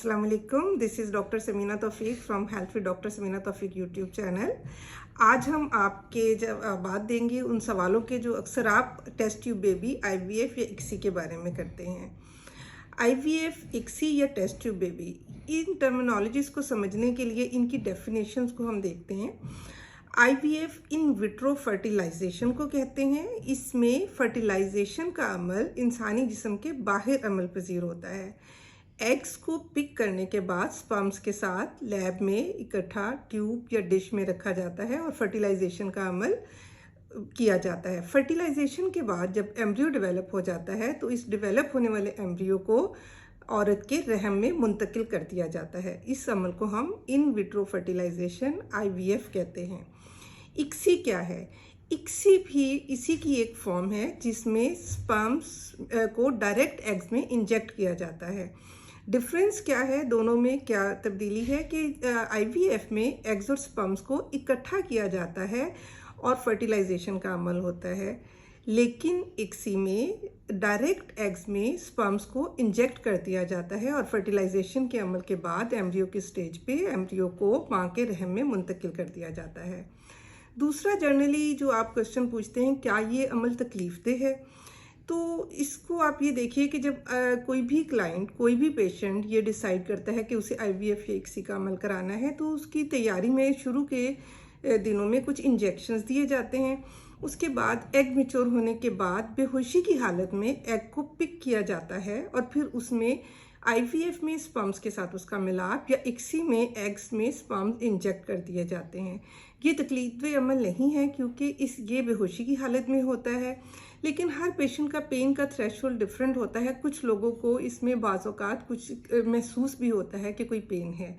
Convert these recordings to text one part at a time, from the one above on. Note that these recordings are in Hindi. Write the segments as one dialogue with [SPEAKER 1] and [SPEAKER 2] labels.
[SPEAKER 1] अस्सलाम वालेकुम, this is doctor Sameena Taufiq from health with doctor Sameena Taufiq YouTube channel. आज हम आपके जब बात देंगे उन सवालों के जो अक्सर आप टेस्ट ट्यूब बेबी आईवीएफ या इक्सी के बारे में करते हैं। आईवीएफ, इक्सी या टेस्ट ट्यूब बेबी, इन टर्मिनोलॉजीज को समझने के लिए इनकी डेफिनेशंस को हम देखते हैं। आईवीएफ इन विट्रो फर्टिलाइजेशन को कहते हैं। इसमें फर्टिलाइजेशन का अमल इंसानी जिस्म के बाहर अमल पजीर होता है। एग्स को पिक करने के बाद स्पर्म्स के साथ लैब में इकट्ठा ट्यूब या डिश में रखा जाता है और फर्टिलाइजेशन का अमल किया जाता है। फर्टिलाइजेशन के बाद जब एम्ब्रियो डेवलप हो जाता है तो इस डेवलप होने वाले एम्ब्रियो को औरत के रहम में मुंतकिल कर दिया जाता है। इस अमल को हम इन विट्रो फर्टिलाइजेशन आईवीएफ कहते हैं। इक्सी क्या है? इक्सी भी इसी की एक फॉर्म है जिसमें स्पर्म्स को डायरेक्ट एग्स में इंजेक्ट किया जाता है। डिफरेंस क्या है दोनों में, क्या तब्दीली है कि आईवीएफ में एग्स और स्पर्म्स को इकट्ठा किया जाता है और फर्टिलाइजेशन का अमल होता है, लेकिन इक्सी में डायरेक्ट एग्स में स्पर्म्स को इंजेक्ट कर दिया जाता है और फर्टिलाइजेशन के अमल के बाद एम्ब्रियो की स्टेज पे एम्ब्रियो को मां के रहम में मुंतकिल कर दिया जाता है। दूसरा, जनरली जो आप क्वेश्चन पूछते हैं क्या ये अमल तकलीफदेह है, तो इसको आप ये देखिए कि जब कोई भी क्लाइंट, कोई भी पेशेंट ये डिसाइड करता है कि उसे आईवीएफ या इक्सी का अमल कराना है तो उसकी तैयारी में शुरू के दिनों में कुछ इंजेक्शंस दिए जाते हैं। उसके बाद एग मैच्योर होने के बाद बेहोशी की हालत में एग को पिक किया जाता है और फिर उसमें आईवीएफ में स्पर्म्स के साथ उसका मिलाप या इक्सी में एग्स में स्पर्म्स इंजेक्ट कर दिए जाते हैं। ये तकलीफदेह अमल नहीं है क्योंकि ये बेहोशी की हालत में होता है, लेकिन हर पेशेंट का पेन का थ्रेशोल्ड डिफरेंट होता है। कुछ लोगों को इसमें बाज़ औक़ात कुछ महसूस भी होता है कि कोई पेन है।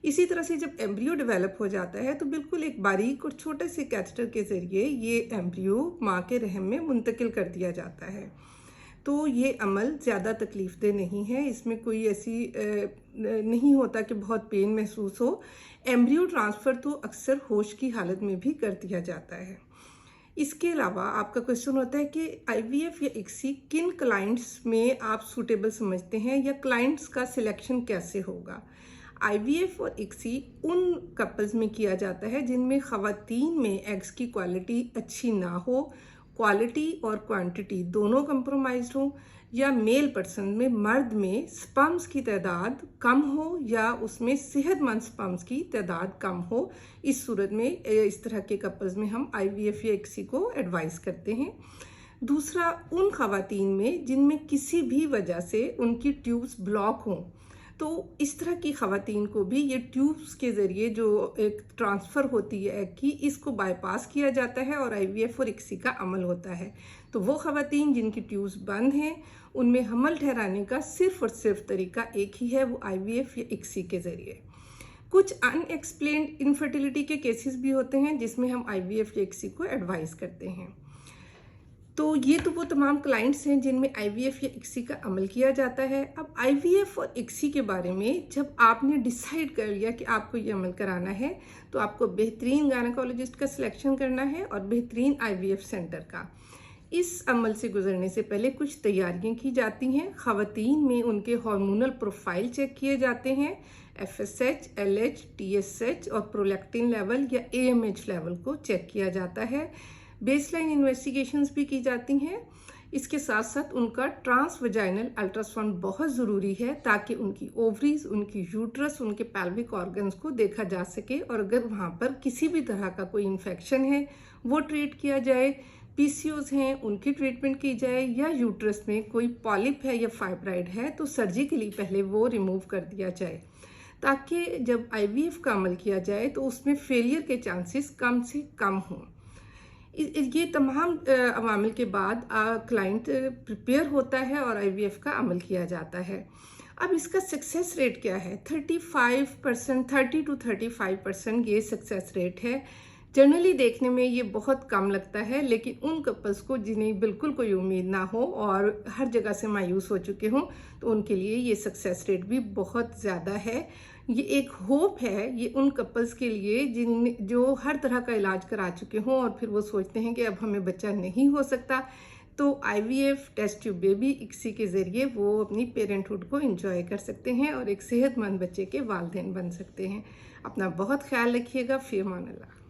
[SPEAKER 1] इसी तरह से जब एम्ब्रियो डेवलप हो जाता है तो बिल्कुल एक बारीक और छोटे से कैथेटर के ज़रिए ये एम्ब्रियो माँ के रहम में मुंतकिल कर दिया जाता है। तो ये अमल ज़्यादा तकलीफदेह नहीं है, इसमें कोई ऐसी नहीं होता कि बहुत पेन महसूस हो। एम्ब्रियो ट्रांसफ़र तो अक्सर होश की हालत में भी कर दिया जाता है। इसके अलावा आपका क्वेश्चन होता है कि आईवीएफ या इक्सी किन क्लाइंट्स में आप सूटेबल समझते हैं या क्लाइंट्स का सिलेक्शन कैसे होगा। आईवीएफ और इक्सी उन कपल्स में किया जाता है जिनमें ख़वातीन में एग्स की क्वालिटी अच्छी ना हो, क्वालिटी और क्वांटिटी दोनों कंप्रोमाइज्ड हो, या मेल पर्सन में, मर्द में स्पर्म्स की तादाद कम हो या उसमें सेहतमंद स्पर्म्स की तादाद कम हो। इस सूरत में इस तरह के कपल्स में हम आईवीएफ या इक्सी को एडवाइस करते हैं। दूसरा, उन ख़वातीन में जिनमें किसी भी वजह से उनकी ट्यूब्स ब्लॉक हों, तो इस तरह की ख़वातीन को भी ये ट्यूब्स के ज़रिए जो एक ट्रांसफ़र होती है एग की, इसको बाईपास किया जाता है और आईवीएफ और इक्सी का अमल होता है। तो वो ख़वातीन जिनकी ट्यूब्स बंद हैं उनमें हमल ठहराने का सिर्फ़ और सिर्फ तरीका एक ही है, वो आईवीएफ या इक्सी के ज़रिए। कुछ अनएक्सप्लेन्ड इनफर्टिलिटी के केसेस भी होते हैं जिसमें हम आईवीएफ या इक्सी को एडवाइस करते हैं। तो ये तो वो तमाम क्लाइंट्स हैं जिनमें आईवीएफ या इक्सी का अमल किया जाता है। अब आईवीएफ और इक्सी के बारे में जब आपने डिसाइड कर लिया कि आपको ये अमल कराना है तो आपको बेहतरीन गायनेकोलॉजिस्ट का सिलेक्शन करना है और बेहतरीन आईवीएफ सेंटर का। इस अमल से गुजरने से पहले कुछ तैयारियां की जाती हैं। ख़वातीन में उनके हार्मोनल प्रोफाइल चेक किए जाते हैं, एफएसएच, एलएच, टीएसएच और प्रोलैक्टिन लेवल या एएमएच लेवल को चेक किया जाता है। बेसलाइन इन्वेस्टिगेशंस भी की जाती हैं। इसके साथ साथ उनका ट्रांसवजाइनल अल्ट्रासाउंड बहुत ज़रूरी है ताकि उनकी ओवरीज, उनकी यूट्रस, उनके पेल्विक ऑर्गन्स को देखा जा सके और अगर वहाँ पर किसी भी तरह का कोई इन्फेक्शन है वो ट्रीट किया जाए, पीसीओज हैं उनकी ट्रीटमेंट की जाए, या यूट्रस में कोई पॉलिप है या फाइब्राइड है तो सर्जिकली पहले वो रिमूव कर दिया जाए, ताकि जब आईवीएफ का अमल किया जाए तो उसमें फेलियर के चांसेस कम से कम हों। ये तमाम अवामिल के बाद क्लाइंट प्रिपेयर होता है और आईवीएफ का अमल किया जाता है। अब इसका सक्सेस रेट क्या है? 35%, 30 to 35% ये सक्सेस रेट है। जनरली देखने में ये बहुत कम लगता है, लेकिन उन कपल्स को जिन्हें बिल्कुल कोई उम्मीद ना हो और हर जगह से मायूस हो चुके हों तो उनके लिए ये सक्सेस रेट भी बहुत ज़्यादा है। ये एक होप है ये उन कपल्स के लिए जो हर तरह का इलाज करा चुके हों और फिर वो सोचते हैं कि अब हमें बच्चा नहीं हो सकता, तो तो IVF test tube baby ICSI के ज़रिए वो अपनी पेरेंटहुड को एंजॉय कर सकते हैं और एक सेहतमंद बच्चे के वालिदैन बन सकते हैं। अपना बहुत ख्याल रखिएगा। फ़ी अमान अल्लाह।